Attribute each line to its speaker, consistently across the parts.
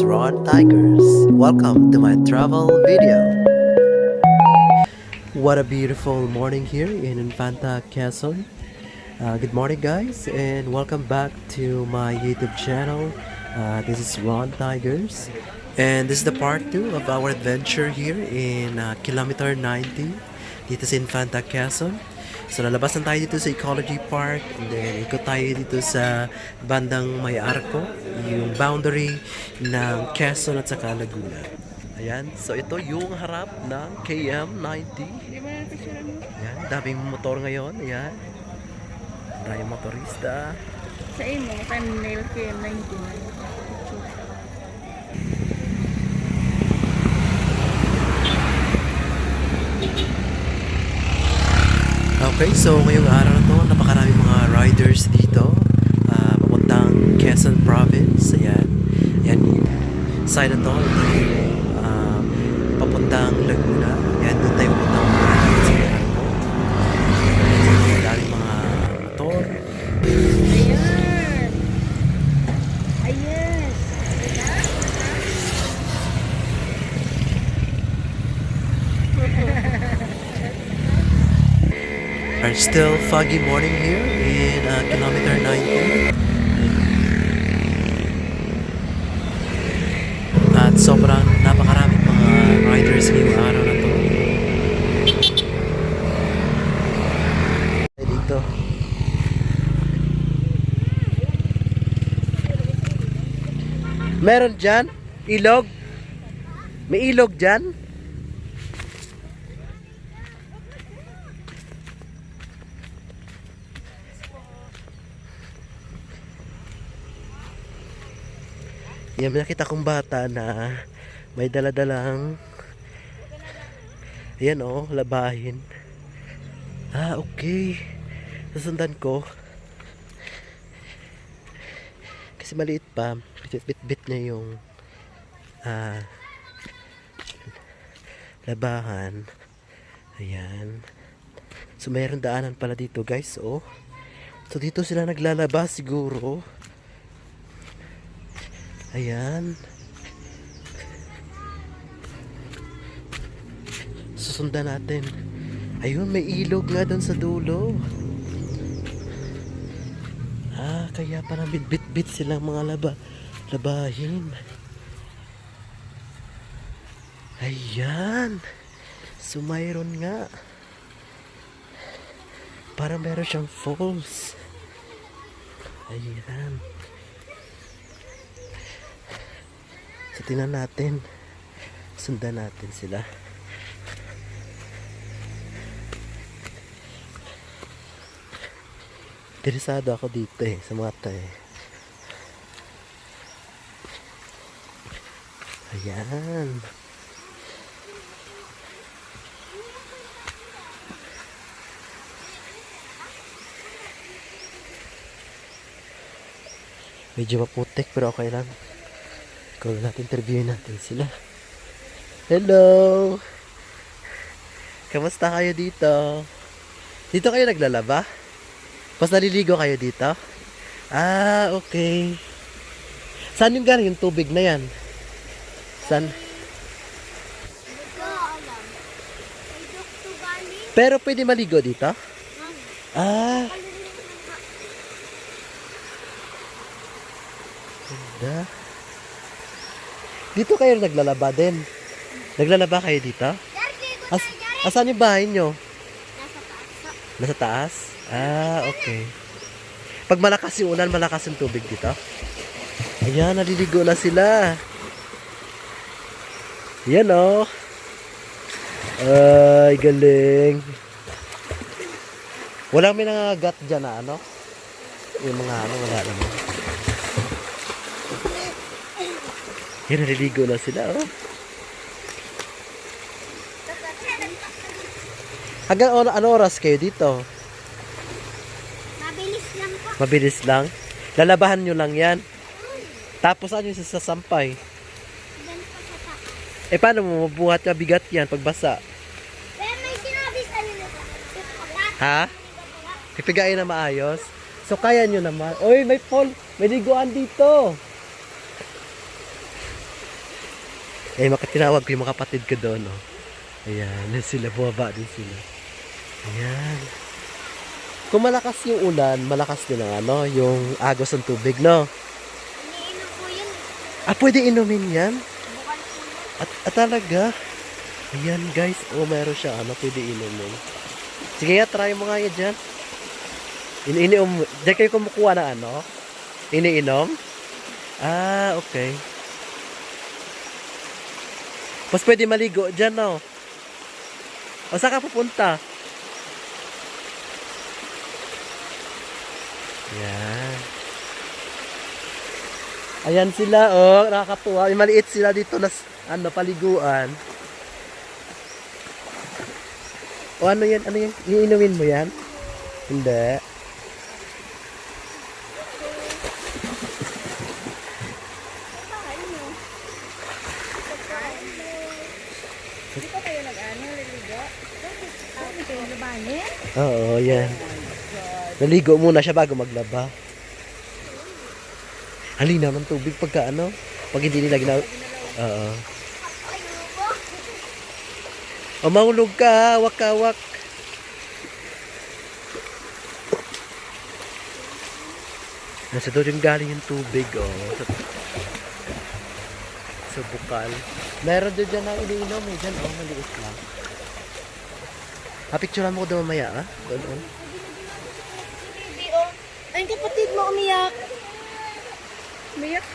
Speaker 1: Ron Tigers. Welcome to my travel video. What a beautiful morning here in Infanta, Quezon. Good morning guys and welcome back to my YouTube channel. This is Ron Tigers and this is the part 2 of our adventure here in kilometer 90 dito sa Infanta, Quezon. So lalabas na tayo dito sa Ecology Park and then ikot tayo dito sa bandang may arko, yung boundary ng Quezon at saka Laguna. Ayan, so ito yung harap ng KM90. Ayan, daming motor ngayon. Ayan, daming motorista.
Speaker 2: Sa imo, thumbnail KM90.
Speaker 1: Okay, so ngayong araw na to, napakaraming mga riders dito papuntang Quezon Province. Ayan, ayan, side na to, ito yung papuntang Laguna. Ayan, doon tayo papuntang Laguna sa Arco. Ayan, daming mga motor.
Speaker 2: Ayan! Ayan!
Speaker 1: Are still foggy morning here in kilometer 90. At sobrang napakaraming mga riders ngayong araw na to. Dito. Meron dyan? Ilog? May ilog dyan? Yan, may nakita kong bata na may daladalang ayan oh, labahin. Ah, okay. Susundan ko. Kasi maliit pa. Bit-bit niya yung labahan. Ayan. So, mayroon daanan pala dito, guys. Oh. So, dito sila naglalaba siguro. Ayan. Susundan natin. Ayun, may ilog nga doon sa dulo. Ah, kaya parang bit-bit silang mga labahin. Ayan. So, mayroon nga. Parang meron siyang falls. Ayan. So, tingnan natin. Sundan natin sila. Interesado ako dito sa mga tayo. Ayan. Medyo maputik pero okay lang. Kung natin interviewin natin sila. Hello! Kamusta kayo dito? Dito kayo naglalaba? Pas naliligo kayo dito? Ah, okay. Saan yung galing yung tubig na yan? Saan? Pero pwede maligo dito? Ah. Ganda. Dito kayo naglalaba din? Naglalaba kayo dito? Asan yung bahay nyo? Nasa taas? Ah, okay. Pag malakas yung ulan, malakas yung tubig dito? Ayan, naliligo na sila. Ayan o. Ay, galing. Walang may nangagat dyan na ano? Yung mga ano, wala naman. Yan, naliligo na sila, oh. Hanggang ano oras kayo dito?
Speaker 3: Mabilis lang po.
Speaker 1: Mabilis lang? Lalabahan nyo lang yan? Tapos ano yung sasampay?
Speaker 3: Diyan po sa taas.
Speaker 1: Eh, paano mo mabuhat ka bigat yan pagbasa?
Speaker 3: Pero may sinabi sa nila.
Speaker 1: Ha? Pipigain na maayos? So, kaya nyo naman. Uy, may liguan dito. Eh, makatinawag ko yung mga kapatid ko doon, oh. Ayan, sila, bumaba din sila. Ayan. Kung malakas yung ulan, malakas din ang ano, yung agos ng tubig, no?
Speaker 3: Iniinom po yun.
Speaker 1: Ah, pwede inumin yan?
Speaker 3: Bukal po yun.
Speaker 1: At talaga? Ayan, guys. Oh, meron siya, ano, pwede inumin. Sige nga, try mo nga yan dyan. Diyan kayo kumukuha na ano? Iniinom? Ah, okay. Mas pwede maligo dyan, no? O, saan ka pupunta? Yan. Ayan sila, oh. Nakakatuwa. May maliit sila dito na, ano, paliguan. O, ano yan? Ano yan? Iinumin mo yan? Hindi.
Speaker 2: Hindi pa kayo nag-ano, liligo? Hindi kayo labanin?
Speaker 1: Oo, yan. Naligo muna siya bago maglaba. Ang linaw ng tubig pagka ano? Pag hindi nila ginaw... Oo. O, mahulog ka, wak-kawak. Nasa doon yung galing yung tubig, oh. Sa bukal. Meron doon dyan na iniinom, eh. Dyan, oh, maliit lang. Picturean mo ko doon mamaya, ah. Doon, oh.
Speaker 3: Baby, oh. Ay, kapatid mo umiyak.
Speaker 2: Umiyak?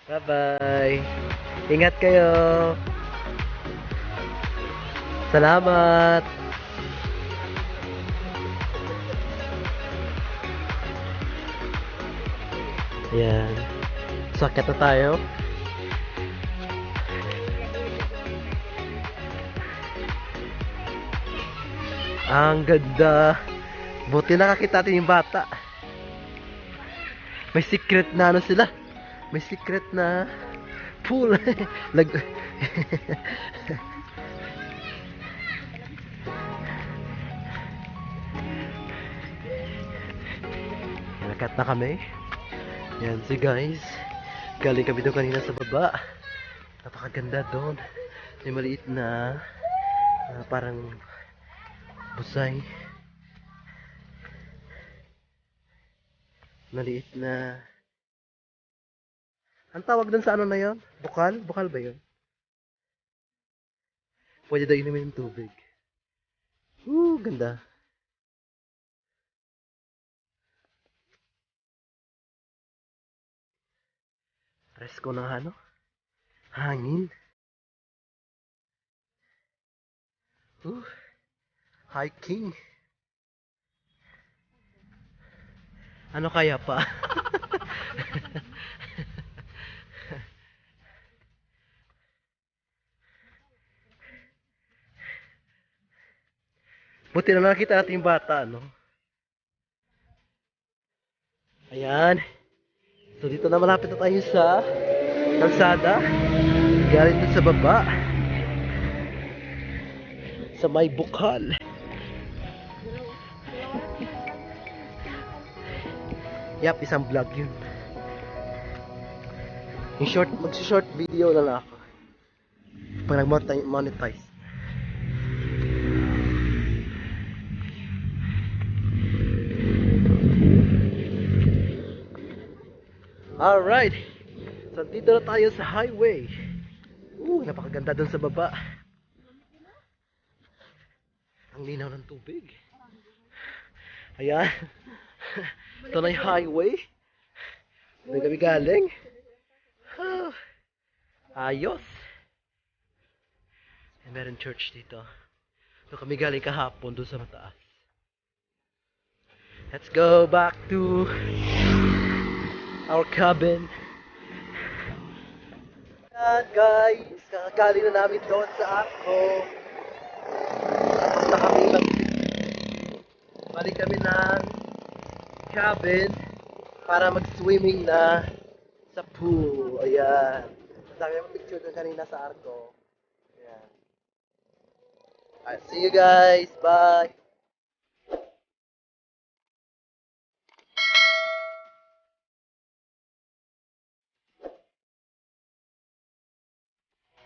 Speaker 1: Bye-bye. Ingat kayo. Salamat. Ayan. Sakit na tayo. Ang ganda. Buti nakakita natin yung bata. May secret na ano sila. May secret na pool. Lag Nakat na kami. Yan si guys. Galing kami doon kanina sa baba. Napakaganda doon. May maliit na parang busay. Maliit na... Ang tawag doon sa ano na yon? Bukal? Bukal ba yun? Pwede daw inumin ng tubig. Ganda. Presko ng ano? Hangin. Hiking. Ano kaya pa? Buti na nakita natin yung bata, no? Ayan. So dito na malapit na tayo sa kalsada. Galing dun sa baba. Sa may bukal. Yap, isang vlog yun. Yung mag-short video na lang ako. Pag nag-monetize. Alright. So dito na tayo sa highway. Napakaganda dun sa baba. Ang linaw ng tubig. Ayan. Ito na yung highway. Doon kami galing. Ayos. And meron church dito. Doon kami galing kahapon doon sa mataas. Let's go back to our cabin. Ayan guys. Kakagaling na namin doon sa Arco. Tapos na kami balik kami ng cabin para mag-swimming na sa pool. Ayan. Dami akong picture doon kanina sa Arco. Ayan. Alright, see you guys. Bye.